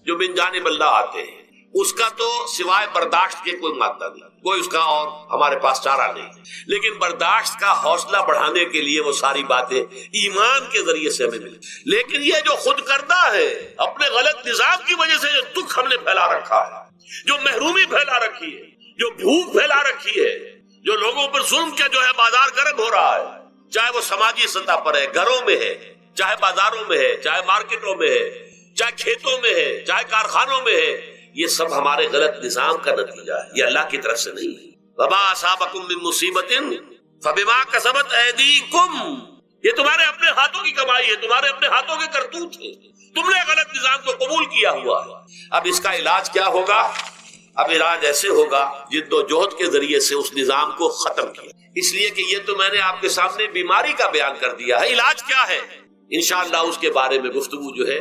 B: جو من جانب اللہ آتے ہیں، اس کا تو سوائے برداشت کے کوئی مادہ نہیں، کوئی اس کا اور ہمارے پاس چارہ نہیں. لیکن برداشت کا حوصلہ بڑھانے کے لیے وہ ساری باتیں ایمان کے ذریعے سے ہمیں ملی. لیکن یہ جو خود کردہ ہے، اپنے غلط نظام کی وجہ سے جو دکھ ہم نے پھیلا رکھا ہے، جو محرومی پھیلا رکھی ہے، جو بھوک پھیلا رکھی ہے، جو لوگوں پر ظلم کا جو ہے بازار گرم ہو رہا ہے، چاہے وہ سماجی سطح پر ہے، گھروں میں ہے، چاہے بازاروں میں ہے، چاہے مارکیٹوں میں ہے، چاہے کھیتوں میں ہے، چاہے کارخانوں میں ہے، یہ سب ہمارے غلط نظام کا نتیجہ ہے، یہ اللہ کی طرف سے نہیں ہے. وما اصابکم من مصیبت فبما کسبت ایدیکم، یہ تمہارے اپنے ہاتھوں کی کمائی ہے، تمہارے اپنے ہاتھوں کے کرتوت ہے، تم نے غلط نظام کو قبول کیا ہوا ہے. اب اس کا علاج کیا ہوگا؟ اب علاج ایسے ہوگا جد و جہد کے ذریعے سے اس نظام کو ختم کیا. اس لیے کہ یہ تو میں نے آپ کے سامنے بیماری کا بیان کر دیا ہے، علاج کیا ہے انشاءاللہ اس کے بارے میں گفتگو جو ہے